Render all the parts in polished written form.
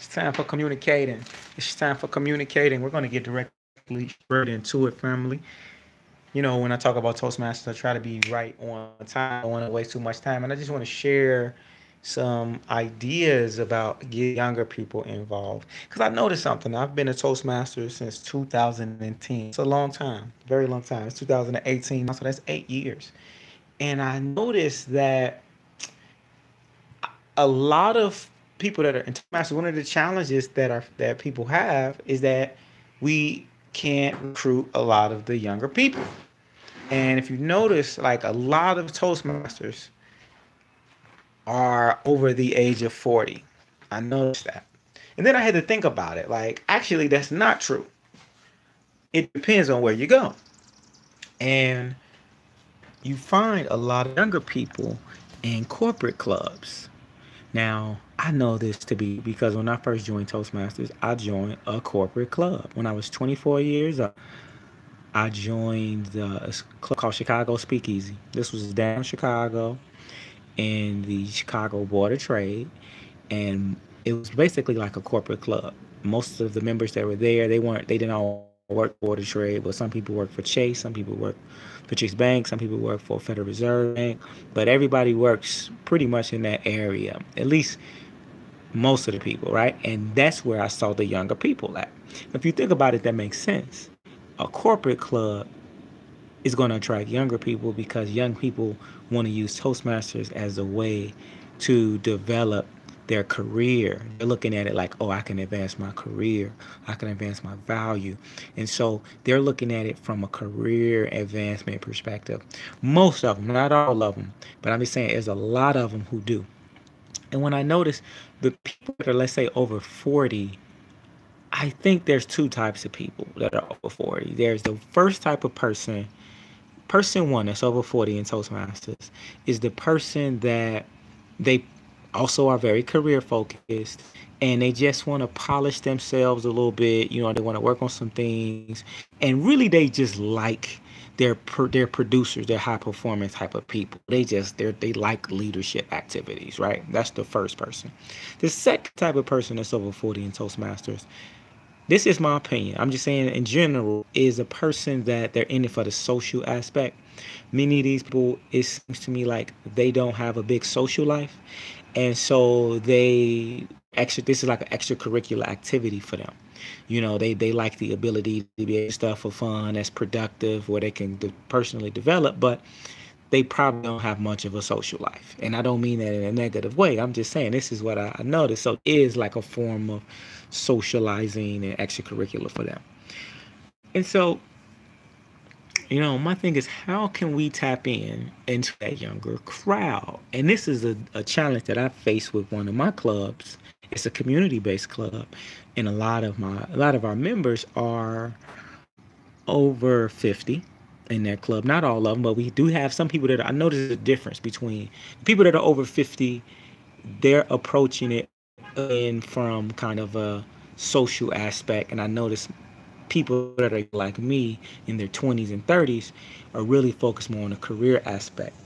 It's time for communicating. It's time for communicating. We're going to get directly straight into it, family. You know, when I talk about Toastmasters, I try to be right on time. I don't want to waste too much time. And I just want to share some ideas about getting younger people involved. Because I noticed something. I've been a Toastmaster since 2010. It's a long time, very long time. It's 2018 now, so that's 8 years. And I noticed that a lot of people that are in Toastmasters, one of the challenges that people have is that we can't recruit a lot of the younger people. And if you notice, like a lot of Toastmasters are over the age of 40. I noticed that. And then I had to think about it. Like, actually, that's not true. It depends on where you go. And you find a lot of younger people in corporate clubs. Now, I know this to be because when I first joined Toastmasters, I joined a corporate club. When I was 24 years old, I joined a club called Chicago Speakeasy. This was down in Chicago in the Chicago Board of Trade, and it was basically like a corporate club. Most of the members that were there, they didn't all work for Board of Trade, but some people worked for Chase, some people worked for Chase Bank, some people work for Federal Reserve Bank, but everybody works pretty much in that area, at least most of the people, right? And that's where I saw the younger people at. If you think about it, that makes sense. A corporate club is going to attract younger people because young people want to use Toastmasters as a way to develop their career. They're looking at it like, oh, I can advance my career, I can advance my value. And so they're looking at it from a career advancement perspective. Most of them, not all of them, but I'm just saying there's a lot of them who do. And when I notice the people that are, let's say, over 40, I think there's two types of people that are over 40. There's the first type of person. Person one that's over 40 in Toastmasters is the person that they also are very career focused and they just want to polish themselves a little bit. You know, they want to work on some things, and really they just like their producers, their high performance type of people. They like leadership activities, right? That's the first person. The second type of person that's over 40 in Toastmasters, this is my opinion, I'm just saying in general, is a person that they're in it for the social aspect. Many of these people, it seems to me like they don't have a big social life. And so this is like an extracurricular activity for them. You know, they like the ability to be able to do stuff for fun, that's productive, where they can personally develop, but they probably don't have much of a social life. And I don't mean that in a negative way. I'm just saying this is what I noticed. So it is like a form of socializing and extracurricular for them. And so, you know, my thing is, how can we tap in into that younger crowd? And this is a challenge that I face with one of my clubs. It's a community-based club, and a lot of our members are over 50 in that club. Not all of them, but we do have some people that I notice a difference between people that are over 50. They're approaching it in from kind of a social aspect, and I notice people that are like me in their 20s and 30s are really focused more on the career aspect.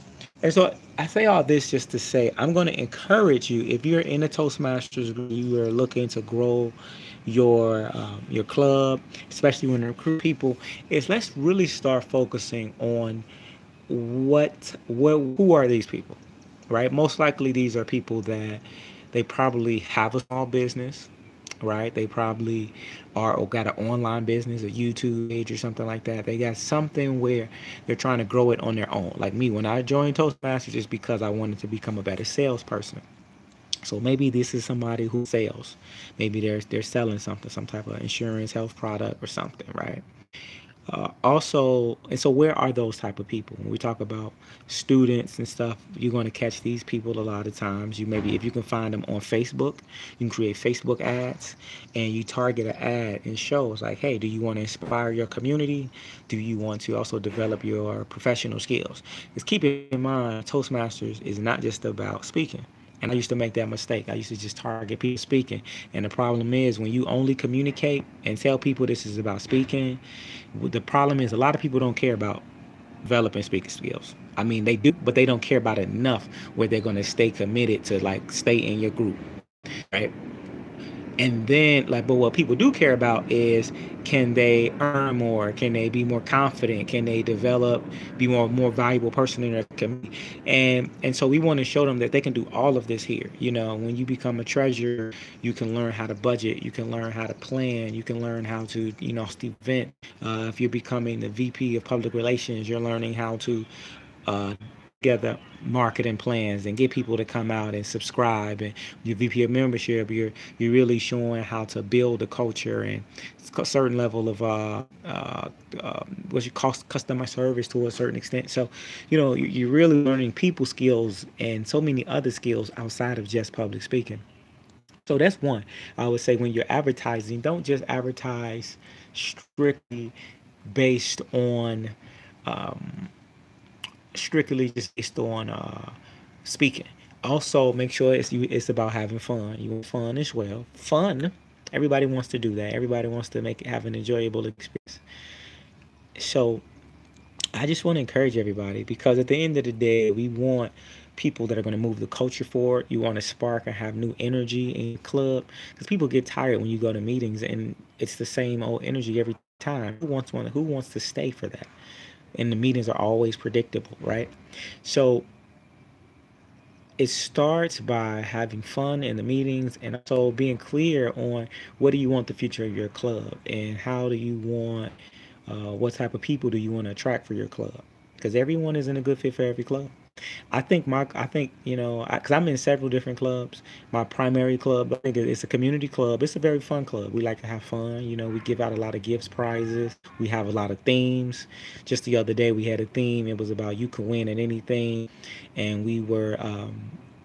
And so I say all this just to say I'm going to encourage you, if you're in a Toastmasters group, you are looking to grow your club, especially when you recruit people, is let's really start focusing on who are these people, right? Most likely these are people that they probably have a small business, right? They probably are or got an online business, a YouTube page or something like that. They got something where they're trying to grow it on their own. Like me, when I joined Toastmasters, it's because I wanted to become a better salesperson. So maybe this is somebody who sells. Maybe they're selling something, some type of insurance, health product or something, right? Also, and so where are those type of people? When we talk about students and stuff, you're going to catch these people a lot of times. You maybe, if you can find them on Facebook, you can create Facebook ads and you target an ad and shows like, hey, do you want to inspire your community? Do you want to also develop your professional skills? Because keep in mind, Toastmasters is not just about speaking. And I used to make that mistake. I used to just target people speaking. And the problem is when you only communicate and tell people this is about speaking, the problem is a lot of people don't care about developing speaking skills. I mean, they do, but they don't care about it enough where they're going to stay committed to like stay in your group, right? And then, like, but what people do care about is, can they earn more? Can they be more confident? Can they develop, be more valuable person in their community? And so we want to show them that they can do all of this here. You know, when you become a treasurer, you can learn how to budget, you can learn how to plan, you can learn how to, you know, event. If you're becoming the VP of public relations, you're learning how to uh, together marketing plans and get people to come out and subscribe. And your VP of membership, you're really showing how to build a culture and a certain level of what you call customer service to a certain extent. So, you know, you're really learning people skills and so many other skills outside of just public speaking. So that's one. I would say when you're advertising, don't just advertise strictly based on um, strictly just based on speaking. Also, make sure it's about having fun. You want fun as well. Fun. Everybody wants to do that. Everybody wants to have an enjoyable experience. So I just want to encourage everybody, because at the end of the day, we want people that are going to move the culture forward. You want to spark and have new energy in your club, because people get tired when you go to meetings and it's the same old energy every time. Who wants to stay for that? And the meetings are always predictable, right? So it starts by having fun in the meetings, and also being clear on what do you want the future of your club, and how do you want, what type of people do you want to attract for your club, because everyone isn't a good fit for every club. I think, you know, because I'm in several different clubs. My primary club, I think it's a community club. It's a very fun club. We like to have fun. You know, we give out a lot of gifts, prizes. We have a lot of themes. Just the other day, we had a theme. It was about you can win at anything, and we were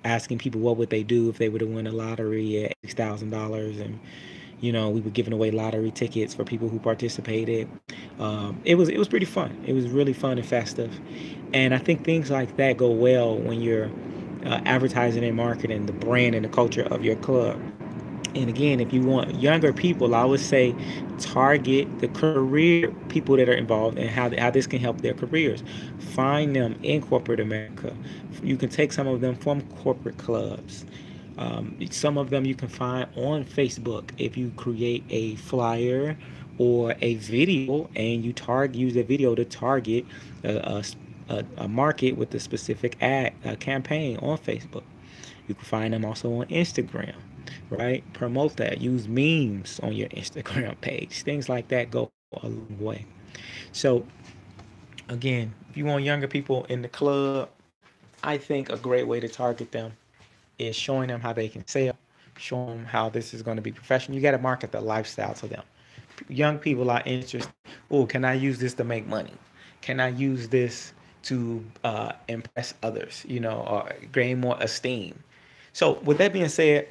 asking people what would they do if they were to win a lottery at $6,000, and you know, we were giving away lottery tickets for people who participated. It was pretty fun. It was really fun and festive, and I think things like that go well when you're advertising and marketing the brand and the culture of your club. And again, if you want younger people, I would say target the career people that are involved and how this can help their careers. Find them in corporate America. You can take some of them from corporate clubs. Some of them you can find on Facebook. If you create a flyer or a video and use a video to target a market with a specific ad campaign on Facebook. You can find them also on Instagram, right? Promote that. Use memes on your Instagram page. Things like that go a long way. So, again, if you want younger people in the club, I think a great way to target them is showing them how they can sell, showing them how this is going to be professional. You got to market the lifestyle to them. Young people are interested. Oh, can I use this to make money? Can I use this to impress others? You know, or gain more esteem. So, with that being said,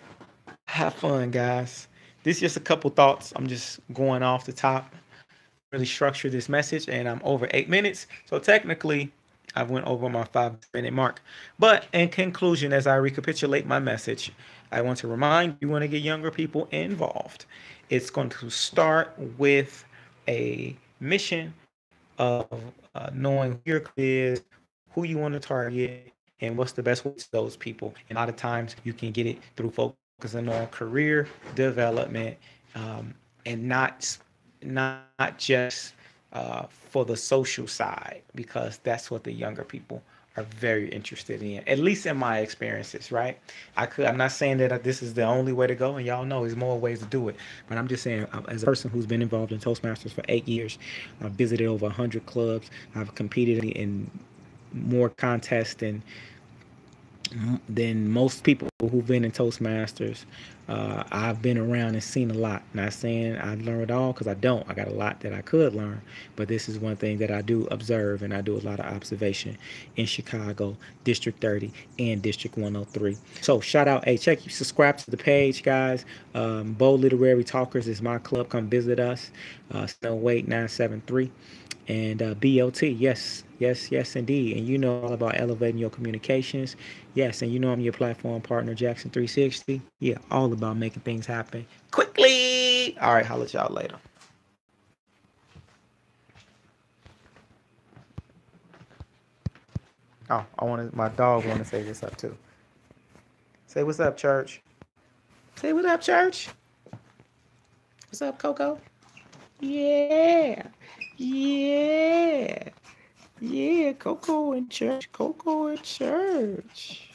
have fun, guys. This is just a couple thoughts. I'm just going off the top. Really structure this message, and I'm over 8 minutes. So technically, I've went over my 5 minute mark. But in conclusion, as I recapitulate my message, I want to remind you want to get younger people involved. It's going to start with a mission of knowing who your club is, who you want to target, and what's the best way to those people. And a lot of times you can get it through focusing on career development, and not just for the social side, because that's what the younger people are very interested in, at least in my experiences, right? I'm not saying that this is the only way to go, and y'all know there's more ways to do it, but I'm just saying, as a person who's been involved in Toastmasters for 8 years, I've visited over 100 clubs, I've competed in more contests than most people who've been in Toastmasters. I've been around and seen a lot. Not saying I learned it all, because I don't. I got a lot that I could learn, but this is one thing that I do observe, and I do a lot of observation in Chicago, District 30 and District 103. So shout out, hey, subscribe to the page, guys. Bold Literary Talkers is my club. Come visit us. Snow Wait 973. And BOT, yes, yes, yes, indeed. And you know all about elevating your communications. Yes, and you know I'm your platform partner, Jackson 360. Yeah, all about making things happen quickly. All right, holla at y'all later. Oh, my dog want to say what's up too. Say what's up, church. Say what up, church. What's up, Coco? Yeah. Yeah. Yeah, Coco in church. Coco in church.